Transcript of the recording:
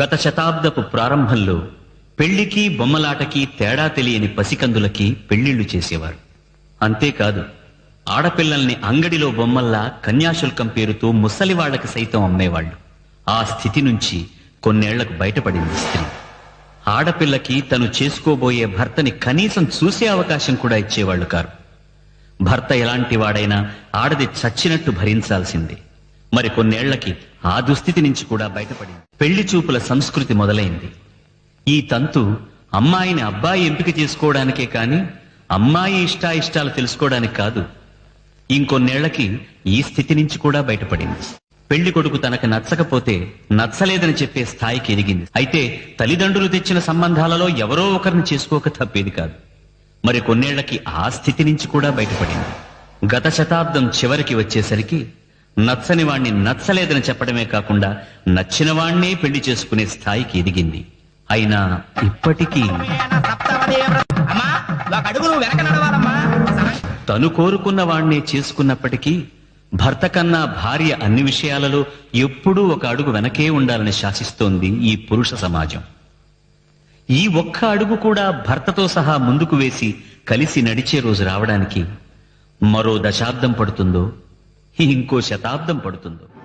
గత శతాబ్దపు ప్రారంభంలో పెళ్లికి బొమ్మలాటకి తేడా తెలియని పసికందులకి పెళ్లిళ్లు చేసేవారు. అంతేకాదు, ఆడపిల్లల్ని అంగడిలో బొమ్మల్లా కన్యాశుల్కం పేరుతో ముసలివాళ్లకి సైతం అమ్మేవాళ్లు. ఆ స్థితి నుంచి కొన్నేళ్లకు బయటపడింది స్త్రీ. ఆడపిల్లకి తను చేసుకోబోయే భర్తని కనీసం చూసే అవకాశం కూడా ఇచ్చేవాళ్లు కారు. భర్త ఎలాంటి వాడైనా ఆడది చచ్చినట్టు భరించాల్సిందే. మరి కొన్నేళ్లకి ఆ దుస్థితి నుంచి కూడా బయటపడింది. పెళ్లి చూపుల సంస్కృతి మొదలైంది. ఈ తంతు అమ్మాయిని అబ్బాయి ఎంపిక చేసుకోవడానికే కాని అమ్మాయి ఇష్టాయిష్టాలు తెలుసుకోవడానికి కాదు. ఇంకొన్నేళ్లకి ఈ స్థితి నుంచి కూడా బయటపడింది. పెళ్లి కొడుకు తనకు నచ్చకపోతే నచ్చలేదని చెప్పే స్థాయికి ఎదిగింది. అయితే తల్లిదండ్రులు తెచ్చిన సంబంధాలలో ఎవరో ఒకరిని చేసుకోక తప్పేది కాదు. మరి కొన్నేళ్లకి ఆ స్థితి నుంచి కూడా బయటపడింది. గత శతాబ్దం చివరికి వచ్చేసరికి నచ్చని వాణ్ణి నచ్చలేదని చెప్పడమే కాకుండా నచ్చిన వాణ్ణే పెళ్లి చేసుకునే స్థాయికి ఎదిగింది. అయినా ఇప్పటికీ తను కోరుకున్న వాణ్ణే చేసుకున్నప్పటికీ భర్త కన్నా భార్య అన్ని విషయాలలో ఎప్పుడూ ఒక అడుగు వెనకే ఉండాలని శాసిస్తోంది ఈ పురుష సమాజం. ఈ ఒక్క అడుగు కూడా భర్తతో సహా ముందుకు వేసి కలిసి నడిచే రోజు రావడానికి మరో దశాబ్దం పడుతుందో ఇంకో శతాబ్దం పడుతుందో.